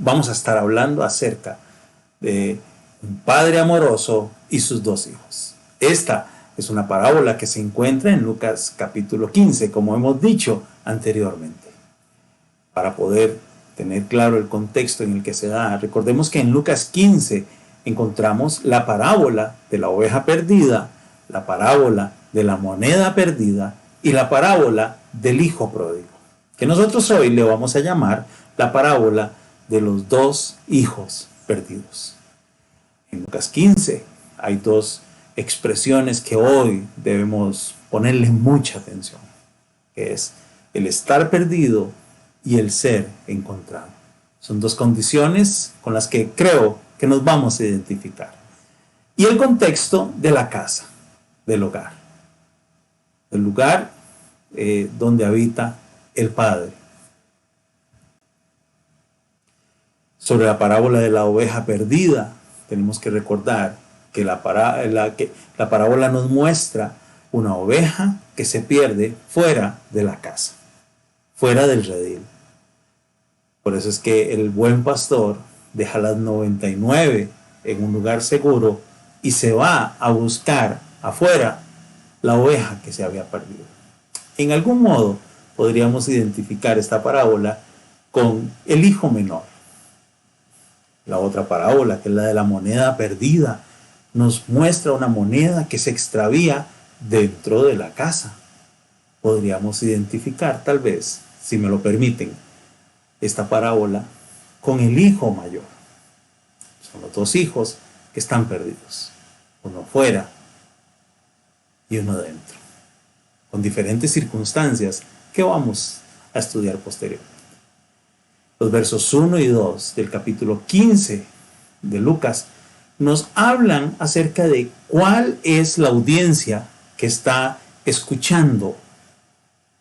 vamos a estar hablando acerca de un padre amoroso y sus dos hijos. Esta es una parábola que se encuentra en Lucas capítulo 15, como hemos dicho anteriormente. Para poder tener claro el contexto en el que se da, recordemos que en Lucas 15 encontramos la parábola de la oveja perdida, la parábola de la moneda perdida y la parábola del hijo pródigo, que nosotros hoy le vamos a llamar la parábola de los dos hijos perdidos. En Lucas 15 hay dos expresiones que hoy debemos ponerle mucha atención, que es el estar perdido y el ser encontrado. Son dos condiciones con las que creo que nos vamos a identificar. Y el contexto de la casa, del hogar, el lugar donde habita el Padre. Sobre la parábola de la oveja perdida, tenemos que recordar que la parábola nos muestra una oveja que se pierde fuera de la casa, fuera del redil. Por eso es que el buen pastor deja las 99 en un lugar seguro y se va a buscar afuera la oveja que se había perdido. En algún modo podríamos identificar esta parábola con el hijo menor. La otra parábola, que es la de la moneda perdida, nos muestra una moneda que se extravía dentro de la casa. Podríamos identificar, tal vez, si me lo permiten, esta parábola con el hijo mayor. Son los dos hijos que están perdidos, uno fuera y uno dentro, con diferentes circunstancias que vamos a estudiar posteriormente. Los versos 1 y 2 del capítulo 15 de Lucas nos hablan acerca de cuál es la audiencia que está escuchando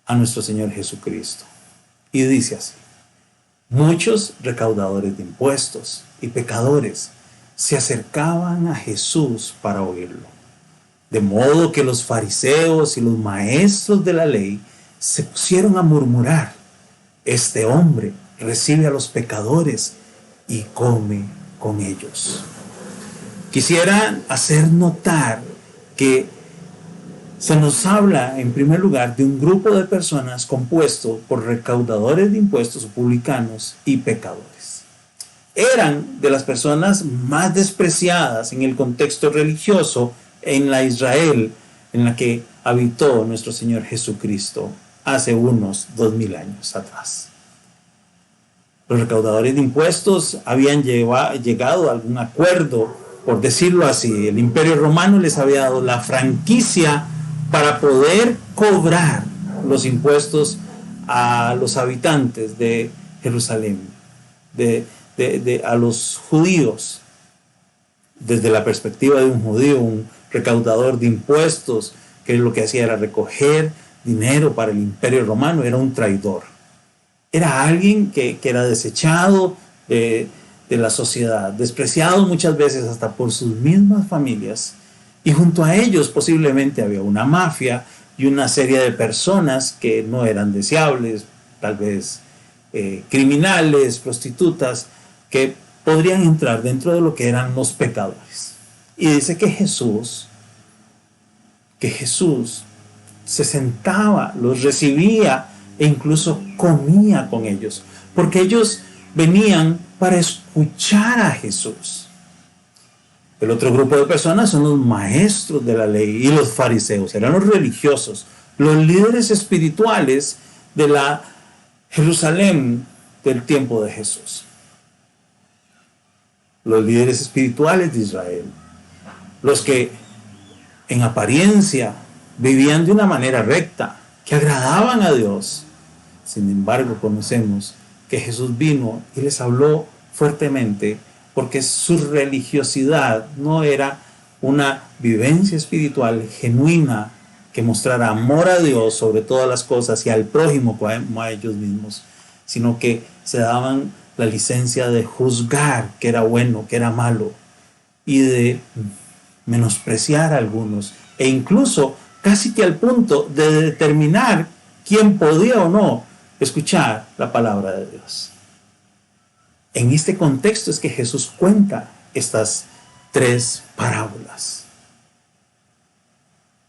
a nuestro Señor Jesucristo. Y dice así: muchos recaudadores de impuestos y pecadores se acercaban a Jesús para oírlo, de modo que los fariseos y los maestros de la ley se pusieron a murmurar: este hombre recibe a los pecadores y come con ellos. Quisiera hacer notar que se nos habla en primer lugar de un grupo de personas compuesto por recaudadores de impuestos o publicanos y pecadores. Eran de las personas más despreciadas en el contexto religioso en la Israel en la que habitó nuestro Señor Jesucristo hace unos 2000 años atrás. Los recaudadores de impuestos habían llegado a algún acuerdo, por decirlo así. El Imperio Romano les había dado la franquicia para poder cobrar los impuestos a los habitantes de Jerusalén, a los judíos. Desde la perspectiva de un judío, un recaudador de impuestos, que lo que hacía era recoger dinero para el Imperio Romano, era un traidor. Era alguien que era desechado de la sociedad, despreciado muchas veces hasta por sus mismas familias, y junto a ellos posiblemente había una mafia y una serie de personas que no eran deseables, tal vez criminales, prostitutas, que podrían entrar dentro de lo que eran los pecadores. Y dice que Jesús se sentaba, los recibía e incluso comía con ellos, porque ellos venían para escuchar a Jesús. El otro grupo de personas son los maestros de la ley y los fariseos, eran los religiosos, los líderes espirituales de la Jerusalén del tiempo de Jesús. Los líderes espirituales de Israel, los que en apariencia vivían de una manera recta, que agradaban a Dios. Sin embargo, conocemos que Jesús vino y les habló fuertemente porque su religiosidad no era una vivencia espiritual genuina que mostrara amor a Dios sobre todas las cosas y al prójimo como a ellos mismos, sino que se daban la licencia de juzgar qué era bueno, qué era malo, y de menospreciar a algunos, e incluso casi que al punto de determinar quién podía o no escuchar la palabra de Dios. En este contexto es que Jesús cuenta estas tres parábolas.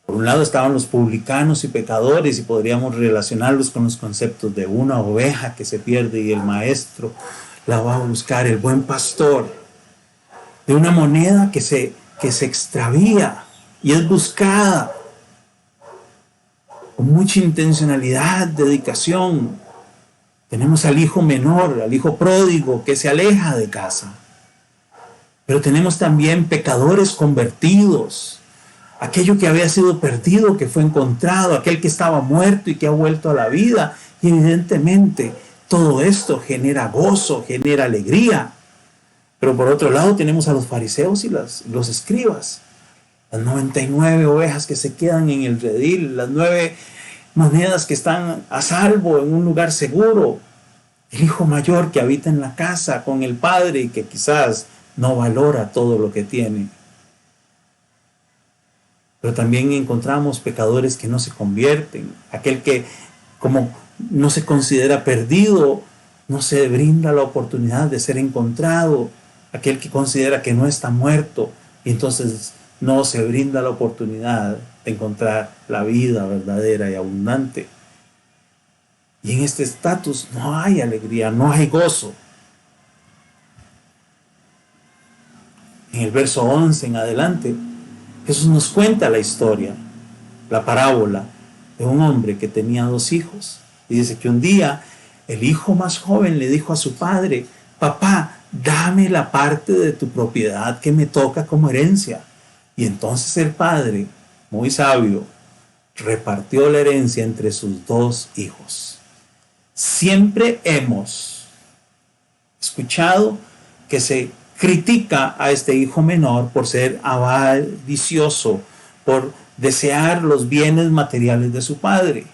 Por un lado estaban los publicanos y pecadores, y podríamos relacionarlos con los conceptos de una oveja que se pierde y el maestro la va a buscar, el buen pastor, de una moneda que se extravía y es buscada con mucha intencionalidad, dedicación. Tenemos al hijo menor, al hijo pródigo que se aleja de casa. Pero tenemos también pecadores convertidos, aquello que había sido perdido, que fue encontrado, aquel que estaba muerto y que ha vuelto a la vida. Y evidentemente todo esto genera gozo, genera alegría. Pero por otro lado tenemos a los fariseos y los escribas, las 99 ovejas que se quedan en el redil, las 9 monedas que están a salvo en un lugar seguro, el hijo mayor que habita en la casa con el padre y que quizás no valora todo lo que tiene. Pero también encontramos pecadores que no se convierten, aquel que como no se considera perdido, no se brinda la oportunidad de ser encontrado, aquel que considera que no está muerto y entonces no se brinda la oportunidad de encontrar la vida verdadera y abundante. Y en este estatus no hay alegría, no hay gozo. En el verso 11 en adelante, Jesús nos cuenta la historia, la parábola de un hombre que tenía 2 hijos. Y dice que un día el hijo más joven le dijo a su padre: papá, dame la parte de tu propiedad que me toca como herencia. Y entonces el padre, muy sabio, repartió la herencia entre sus 2 hijos. Siempre hemos escuchado que se critica a este hijo menor por ser avaricioso, por desear los bienes materiales de su padre.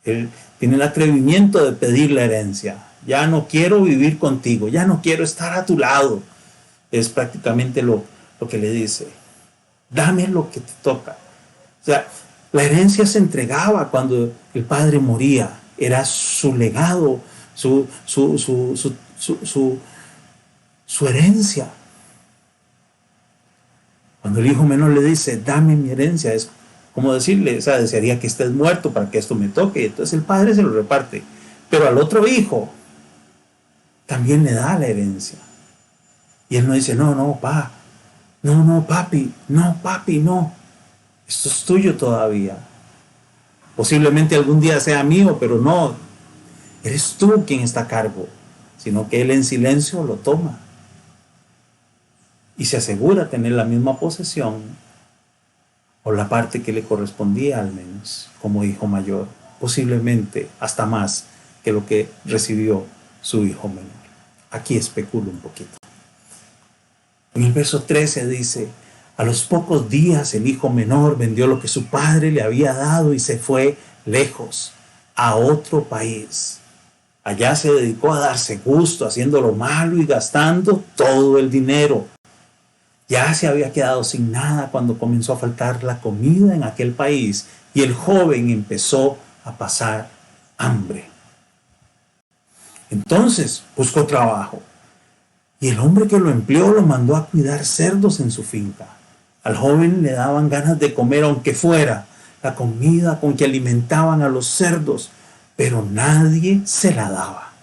Él tiene el atrevimiento de pedir la herencia. Ya no quiero vivir contigo, ya no quiero estar a tu lado. Es prácticamente lo que le dice. Dame lo que te toca. O sea, la herencia se entregaba cuando el padre moría. Era su legado, su herencia. Cuando el hijo menor le dice, dame mi herencia, es como decirle, o sea, desearía que estés muerto para que esto me toque. Entonces el padre se lo reparte. Pero al otro hijo también le da la herencia. Y él no dice, no, papi, no. Esto es tuyo todavía. Posiblemente algún día sea mío, pero no. Eres tú quien está a cargo. Sino que él en silencio lo toma. Y se asegura tener la misma posesión, o la parte que le correspondía al menos, como hijo mayor. Posiblemente hasta más que lo que recibió su hijo menor. Aquí especulo un poquito. En el verso 13 dice, a los pocos días el hijo menor vendió lo que su padre le había dado y se fue lejos, a otro país. Allá se dedicó a darse gusto, haciendo lo malo y gastando todo el dinero. Ya se había quedado sin nada cuando comenzó a faltar la comida en aquel país y el joven empezó a pasar hambre. Entonces buscó trabajo y el hombre que lo empleó lo mandó a cuidar cerdos en su finca. Al joven le daban ganas de comer aunque fuera la comida con que alimentaban a los cerdos, pero nadie se la daba.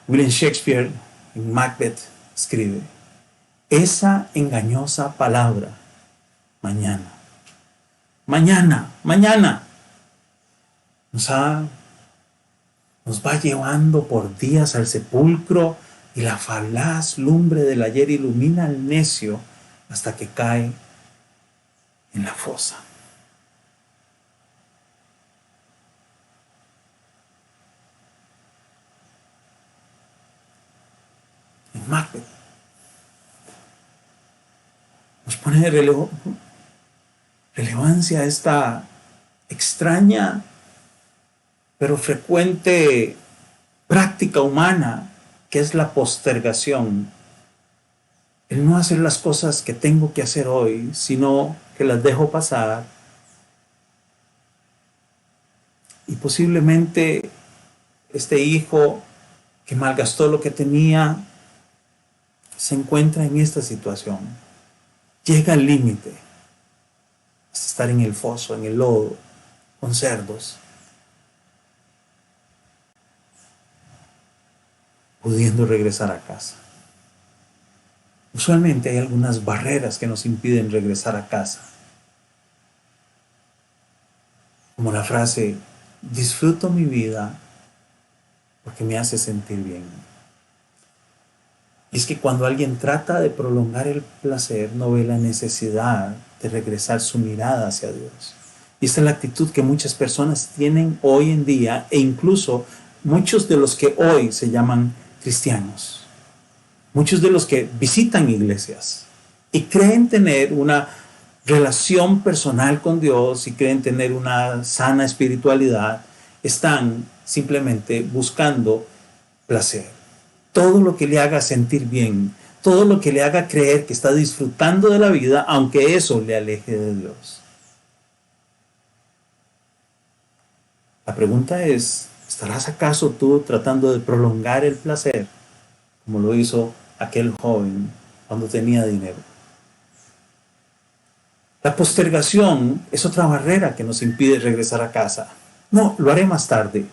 William Shakespeare en Macbeth escribe, esa engañosa palabra, mañana, nos va llevando por días al sepulcro y la falaz lumbre del ayer ilumina al necio hasta que cae en la fosa. En Macbeth nos pone de relevancia esta extraña pero frecuente práctica humana que es la postergación, el no hacer las cosas que tengo que hacer hoy, sino que las dejo pasar. Y posiblemente este hijo que malgastó lo que tenía, se encuentra en esta situación. Llega al límite hasta estar en el foso, en el lodo, con cerdos, pudiendo regresar a casa. Usualmente hay algunas barreras que nos impiden regresar a casa, como la frase, disfruto mi vida porque me hace sentir bien. Y es que cuando alguien trata de prolongar el placer, no ve la necesidad de regresar su mirada hacia Dios. Y esta es la actitud que muchas personas tienen hoy en día, e incluso muchos de los que hoy se llaman cristianos, muchos de los que visitan iglesias y creen tener una relación personal con Dios y creen tener una sana espiritualidad, están simplemente buscando placer. Todo lo que le haga sentir bien, todo lo que le haga creer que está disfrutando de la vida, aunque eso le aleje de Dios. La pregunta es, ¿estarás acaso tú tratando de prolongar el placer como lo hizo aquel joven cuando tenía dinero? La postergación es otra barrera que nos impide regresar a casa. No, lo haré más tarde.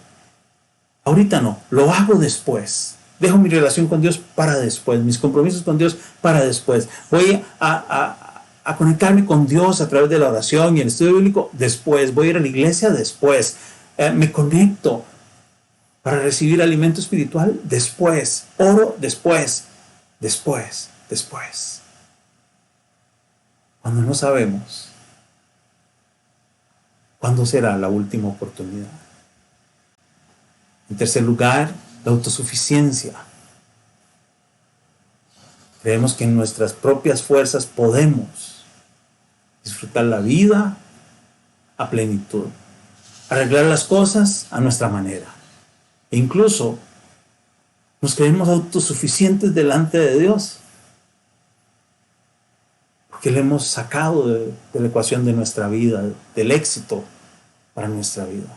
Ahorita no, lo hago después. Dejo mi relación con Dios para después, mis compromisos con Dios para después. Voy a conectarme con Dios a través de la oración y el estudio bíblico después. Voy a ir a la iglesia después. Me conecto para recibir alimento espiritual después. Oro después. Cuando no sabemos cuándo será la última oportunidad. En tercer lugar, la autosuficiencia. Creemos que en nuestras propias fuerzas podemos disfrutar la vida a plenitud, arreglar las cosas a nuestra manera. E incluso nos creemos autosuficientes delante de Dios, porque le hemos sacado de la ecuación de nuestra vida, del éxito para nuestra vida.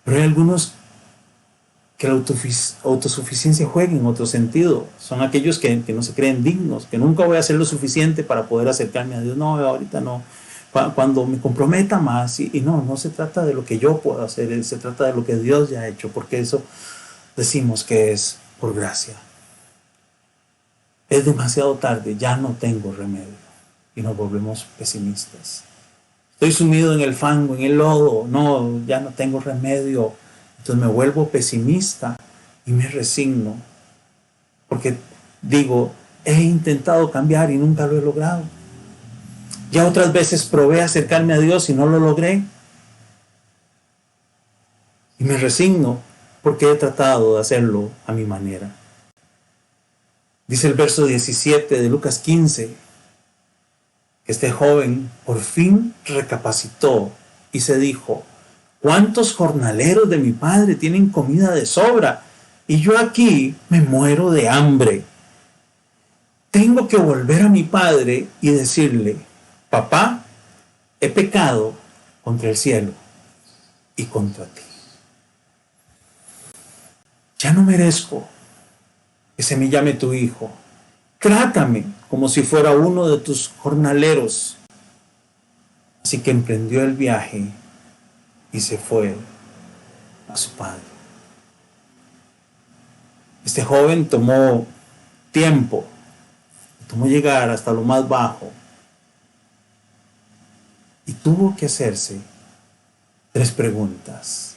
Pero hay algunos que la autosuficiencia juega en otro sentido. Son aquellos que no se creen dignos, que nunca voy a hacer lo suficiente para poder acercarme a Dios. No, ahorita no. Cuando me comprometa más, y no se trata de lo que yo puedo hacer, se trata de lo que Dios ya ha hecho, porque eso decimos que es por gracia. Es demasiado tarde, ya no tengo remedio. Y nos volvemos pesimistas. Estoy sumido en el fango, en el lodo, no, ya no tengo remedio. Entonces me vuelvo pesimista y me resigno. Porque digo, he intentado cambiar y nunca lo he logrado. Ya otras veces probé acercarme a Dios y no lo logré. Y me resigno porque he tratado de hacerlo a mi manera. Dice el verso 17 de Lucas 15, que este joven por fin recapacitó y se dijo, ¿cuántos jornaleros de mi padre tienen comida de sobra? Y yo aquí me muero de hambre. Tengo que volver a mi padre y decirle, papá, he pecado contra el cielo y contra ti. Ya no merezco que se me llame tu hijo. Trátame como si fuera uno de tus jornaleros. Así que emprendió el viaje y se fue a su padre. Este joven tomó tiempo, tomó llegar hasta lo más bajo y tuvo que hacerse 3 preguntas.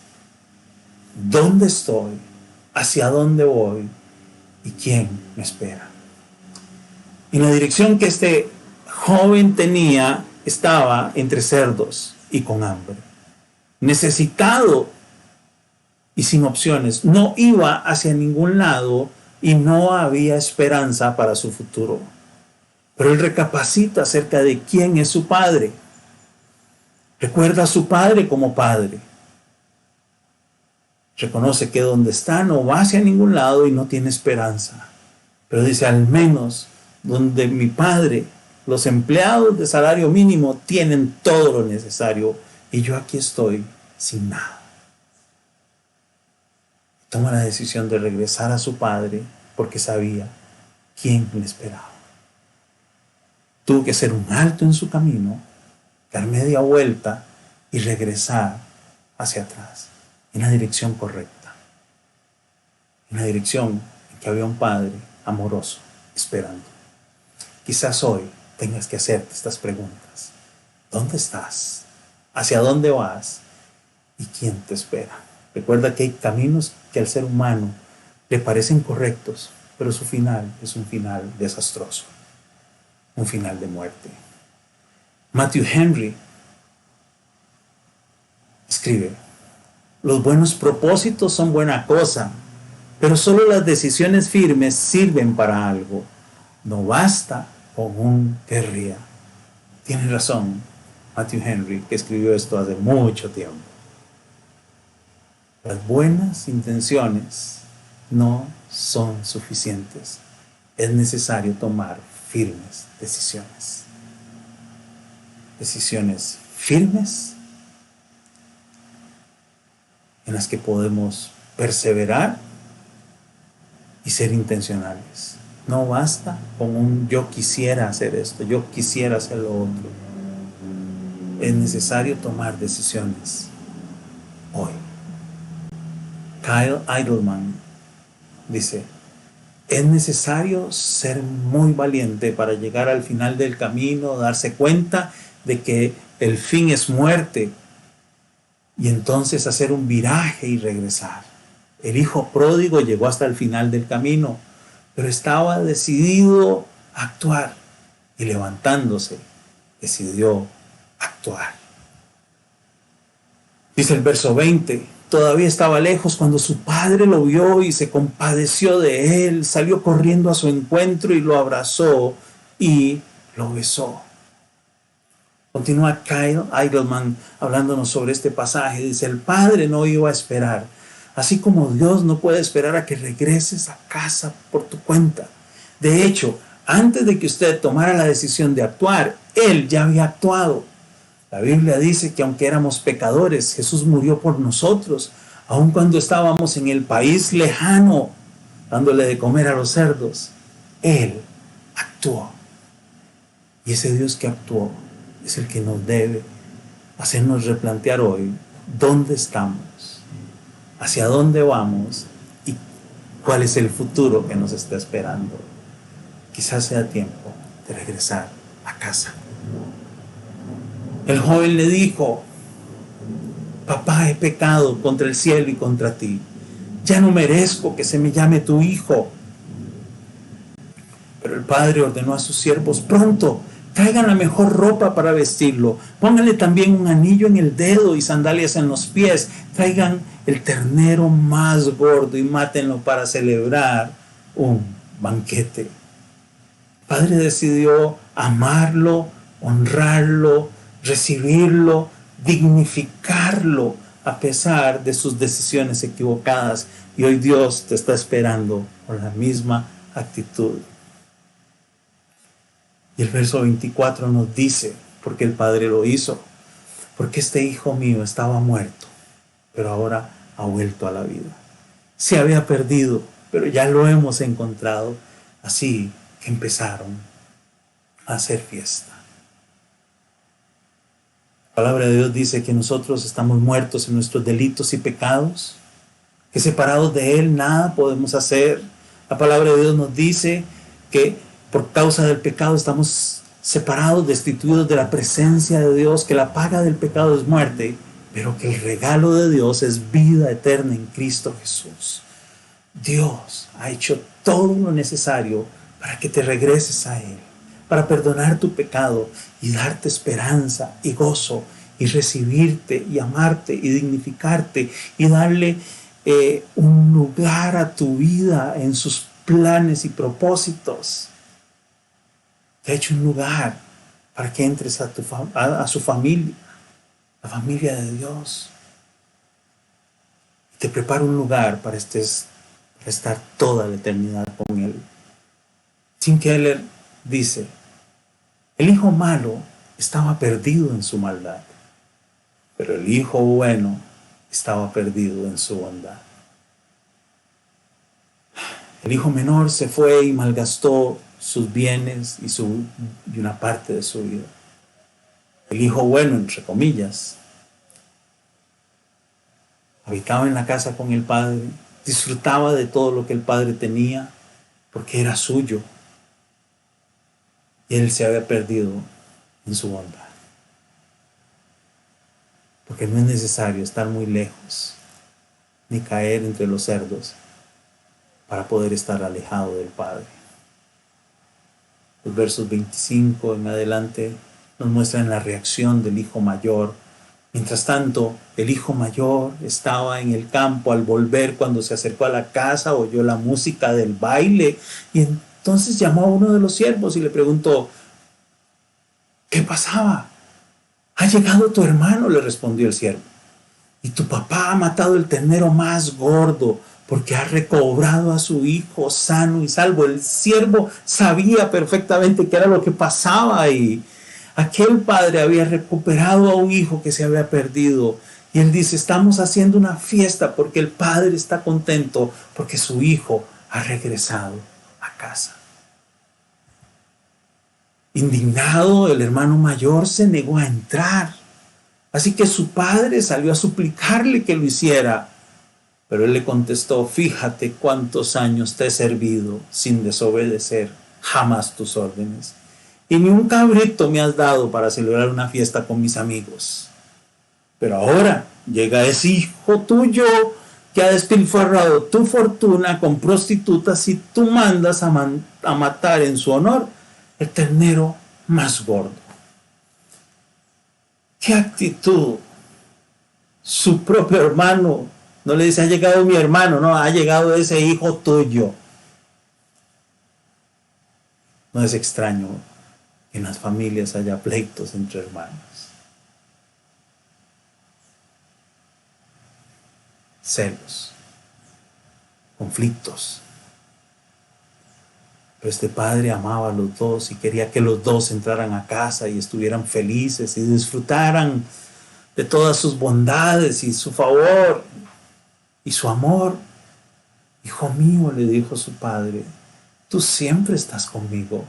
¿Dónde estoy? ¿Hacia dónde voy? ¿Y quién me espera? En la dirección que este joven tenía, estaba entre cerdos y con hambre. Necesitado y sin opciones. No iba hacia ningún lado y no había esperanza para su futuro. Pero él recapacita acerca de quién es su padre. Recuerda a su padre como padre. Reconoce que donde está no va hacia ningún lado y no tiene esperanza. Pero dice, al menos donde mi padre, los empleados de salario mínimo tienen todo lo necesario y yo aquí estoy sin nada. toma la decisión de regresar a su padre porque sabía quién le esperaba. Tuvo que hacer un alto en su camino, dar media vuelta y regresar hacia atrás, en la dirección correcta, en la dirección en que había un padre amoroso esperando. Quizás hoy tengas que hacerte estas preguntas. ¿Dónde estás? ¿Hacia dónde vas? ¿Y quién te espera? Recuerda que hay caminos que al ser humano le parecen correctos, pero su final es un final desastroso, un final de muerte. Matthew Henry escribe: los buenos propósitos son buena cosa, pero solo las decisiones firmes sirven para algo. No basta con un querría. Tiene razón Matthew Henry, que escribió esto hace mucho tiempo. Las buenas intenciones no son suficientes. Es necesario tomar firmes decisiones. Decisiones firmes en las que podemos perseverar y ser intencionales. No basta con un yo quisiera hacer esto, yo quisiera hacer lo otro. Es necesario tomar decisiones hoy. Kyle Idleman dice: es necesario ser muy valiente para llegar al final del camino, darse cuenta de que el fin es muerte y entonces hacer un viraje y regresar. El hijo pródigo llegó hasta el final del camino, pero estaba decidido a actuar y levantándose decidió actuar. Dice el verso 20: todavía estaba lejos cuando su padre lo vio y se compadeció de él, salió corriendo a su encuentro y lo abrazó y lo besó. Continúa Kyle Idleman hablándonos sobre este pasaje. Dice: el padre no iba a esperar, así como Dios no puede esperar a que regreses a casa por tu cuenta. De hecho, antes de que usted tomara la decisión de actuar, Él ya había actuado. La Biblia dice que aunque éramos pecadores, Jesús murió por nosotros, aun cuando estábamos en el país lejano, dándole de comer a los cerdos. Él actuó. Y ese Dios que actuó es el que nos debe hacernos replantear hoy dónde estamos, hacia dónde vamos y cuál es el futuro que nos está esperando. Quizás sea tiempo de regresar a casa. El joven le dijo: papá, he pecado contra el cielo y contra ti. Ya no merezco que se me llame tu hijo. Pero el padre ordenó a sus siervos: pronto, traigan la mejor ropa para vestirlo. Pónganle también un anillo en el dedo y sandalias en los pies. Traigan el ternero más gordo y mátenlo para celebrar un banquete. El padre decidió amarlo, honrarlo, recibirlo, dignificarlo a pesar de sus decisiones equivocadas. Y hoy Dios te está esperando con la misma actitud. Y el verso 24 nos dice: porque el Padre lo hizo, porque este hijo mío estaba muerto, pero ahora ha vuelto a la vida. Se había perdido, pero ya lo hemos encontrado. Así que empezaron a hacer fiesta. La palabra de Dios dice que nosotros estamos muertos en nuestros delitos y pecados, que separados de Él nada podemos hacer. La palabra de Dios nos dice que por causa del pecado estamos separados, destituidos de la presencia de Dios, que la paga del pecado es muerte, pero que el regalo de Dios es vida eterna en Cristo Jesús. Dios ha hecho todo lo necesario para que te regreses a Él, para perdonar tu pecado y darte esperanza y gozo y recibirte y amarte y dignificarte y darle un lugar a tu vida en sus planes y propósitos. Te ha hecho un lugar para que entres a su familia, la familia de Dios. Y te prepara un lugar para estar toda la eternidad con Él. Tim Keller dice: el hijo malo estaba perdido en su maldad, pero el hijo bueno estaba perdido en su bondad. El hijo menor se fue y malgastó sus bienes y una parte de su vida. El hijo bueno, entre comillas, habitaba en la casa con el padre, disfrutaba de todo lo que el padre tenía, porque era suyo. Y él se había perdido en su bondad. Porque no es necesario estar muy lejos, ni caer entre los cerdos, para poder estar alejado del Padre. Los versos 25 en adelante nos muestran la reacción del hijo mayor. Mientras tanto, el hijo mayor estaba en el campo al volver. Cuando se acercó a la casa, oyó la música del baile y entonces llamó a uno de los siervos y le preguntó: ¿qué pasaba? Ha llegado tu hermano, le respondió el siervo, y tu papá ha matado el ternero más gordo porque ha recobrado a su hijo sano y salvo. El siervo sabía perfectamente qué era lo que pasaba y aquel padre había recuperado a un hijo que se había perdido. Y él dice: estamos haciendo una fiesta porque el padre está contento porque su hijo ha regresado a casa. Indignado, el hermano mayor se negó a entrar. Así que su padre salió a suplicarle que lo hiciera. Pero él le contestó: fíjate cuántos años te he servido sin desobedecer jamás tus órdenes. Y ni un cabrito me has dado para celebrar una fiesta con mis amigos. Pero ahora llega ese hijo tuyo que ha despilfarrado tu fortuna con prostitutas y tú mandas a matar en su honor el ternero más gordo. ¿Qué actitud? Su propio hermano no le dice: ha llegado mi hermano, no, ha llegado ese hijo tuyo. No es extraño que en las familias haya pleitos entre hermanos, celos, conflictos. Pero este padre amaba a los dos y quería que los dos entraran a casa y estuvieran felices y disfrutaran de todas sus bondades y su favor y su amor. Hijo mío, le dijo su padre, tú siempre estás conmigo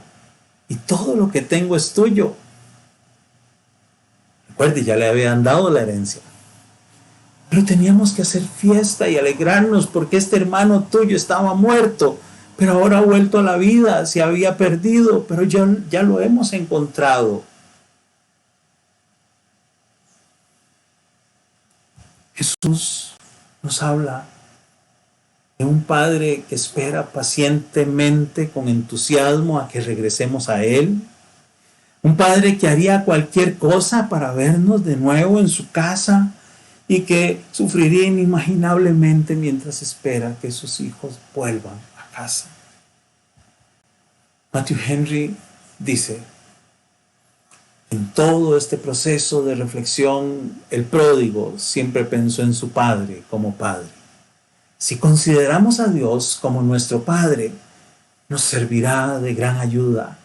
y todo lo que tengo es tuyo. Recuerde, ya le habían dado la herencia. Pero teníamos que hacer fiesta y alegrarnos porque este hermano tuyo estaba muerto, pero ahora ha vuelto a la vida, se había perdido, pero ya lo hemos encontrado. Jesús nos habla de un padre que espera pacientemente, con entusiasmo, a que regresemos a Él. Un padre que haría cualquier cosa para vernos de nuevo en su casa y que sufriría inimaginablemente mientras espera que sus hijos vuelvan a casa. Matthew Henry dice: en todo este proceso de reflexión, el pródigo siempre pensó en su padre como padre. Si consideramos a Dios como nuestro Padre, nos servirá de gran ayuda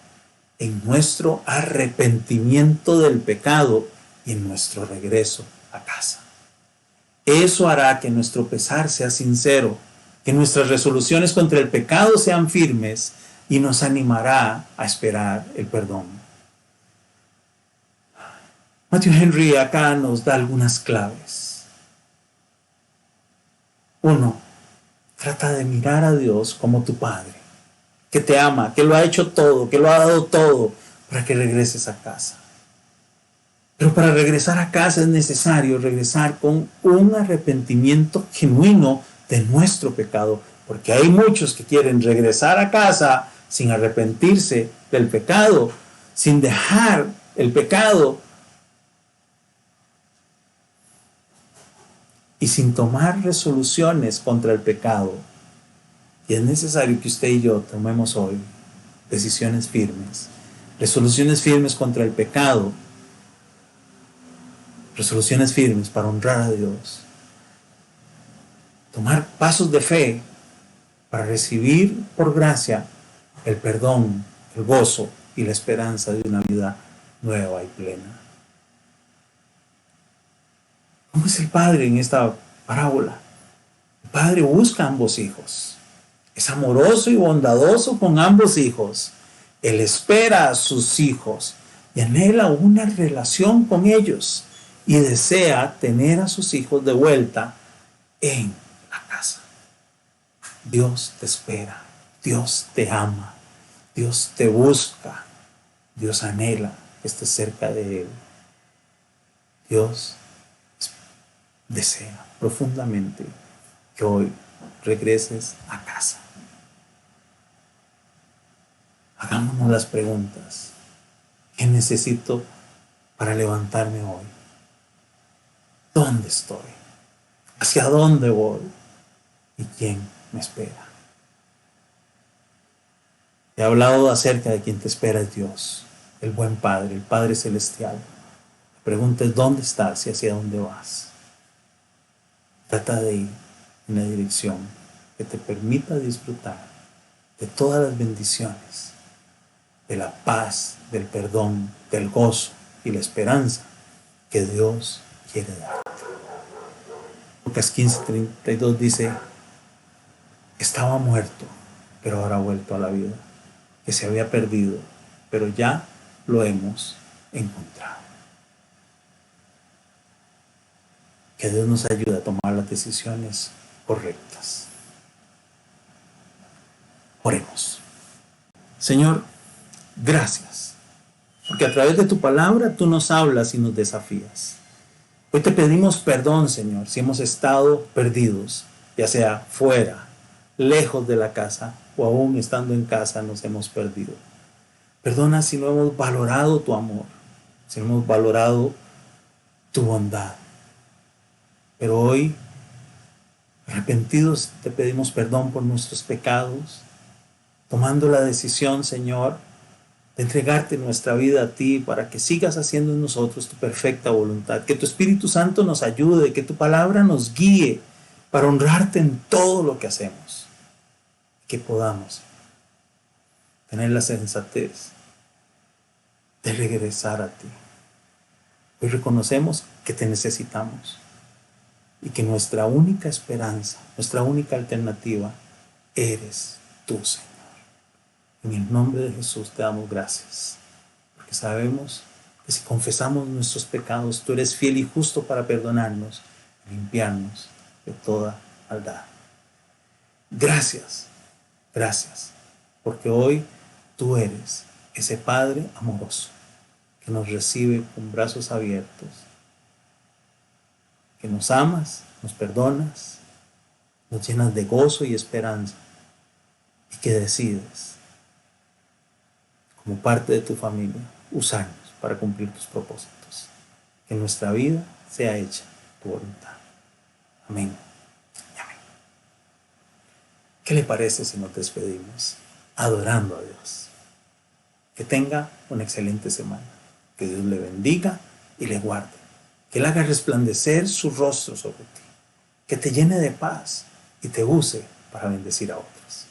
en nuestro arrepentimiento del pecado y en nuestro regreso a casa. Eso hará que nuestro pesar sea sincero, que nuestras resoluciones contra el pecado sean firmes y nos animará a esperar el perdón. Matthew Henry acá nos da algunas claves. 1. Trata de mirar a Dios como tu Padre, que te ama, que lo ha hecho todo, que lo ha dado todo para que regreses a casa. Pero para regresar a casa es necesario regresar con un arrepentimiento genuino de nuestro pecado, porque hay muchos que quieren regresar a casa sin arrepentirse del pecado, sin dejar el pecado y sin tomar resoluciones contra el pecado. Y es necesario que usted y yo tomemos hoy decisiones firmes, resoluciones firmes contra el pecado, resoluciones firmes para honrar a Dios, tomar pasos de fe para recibir por gracia el perdón, el gozo y la esperanza de una vida nueva y plena. ¿Cómo es el padre en esta parábola? El padre busca a ambos hijos. Es amoroso y bondadoso con ambos hijos. Él espera a sus hijos y anhela una relación con ellos y desea tener a sus hijos de vuelta en la casa. Dios te espera, Dios te ama, Dios te busca, Dios anhela que estés cerca de Él. Dios desea profundamente que hoy regreses a casa. Hagámonos las preguntas. ¿Qué necesito para levantarme hoy? ¿Dónde estoy? ¿Hacia dónde voy? ¿Y quién me espera? He hablado acerca de quien te espera es Dios, el buen Padre, el Padre Celestial. La pregunta es ¿dónde estás y hacia dónde vas? Trata de ir en la dirección que te permita disfrutar de todas las bendiciones, de la paz, del perdón, del gozo y la esperanza que Dios quiere dar. Lucas 15:32 dice, estaba muerto, pero ahora ha vuelto a la vida, que se había perdido, pero ya lo hemos encontrado. Que Dios nos ayude a tomar las decisiones correctas. Oremos. Señor, gracias, porque a través de tu palabra tú nos hablas y nos desafías. Hoy te pedimos perdón, Señor, si hemos estado perdidos, ya sea fuera, lejos de la casa o aún estando en casa nos hemos perdido. Perdona si no hemos valorado tu amor, si no hemos valorado tu bondad. Pero hoy, arrepentidos, te pedimos perdón por nuestros pecados, tomando la decisión, Señor, de entregarte nuestra vida a ti para que sigas haciendo en nosotros tu perfecta voluntad. Que tu Espíritu Santo nos ayude, que tu palabra nos guíe para honrarte en todo lo que hacemos. Que podamos tener la sensatez de regresar a ti. Hoy reconocemos que te necesitamos y que nuestra única esperanza, nuestra única alternativa, eres tú, Señor. En el nombre de Jesús te damos gracias, porque sabemos que si confesamos nuestros pecados, tú eres fiel y justo para perdonarnos, limpiarnos de toda maldad. Gracias, gracias, porque hoy tú eres ese Padre amoroso que nos recibe con brazos abiertos, que nos amas, nos perdonas, nos llenas de gozo y esperanza y que decides, como parte de tu familia, usarnos para cumplir tus propósitos. Que nuestra vida sea hecha tu voluntad. Amén y amén. ¿Qué le parece si nos despedimos adorando a Dios? Que tenga una excelente semana. Que Dios le bendiga y le guarde. Que Él haga resplandecer su rostro sobre ti. Que te llene de paz y te use para bendecir a otros.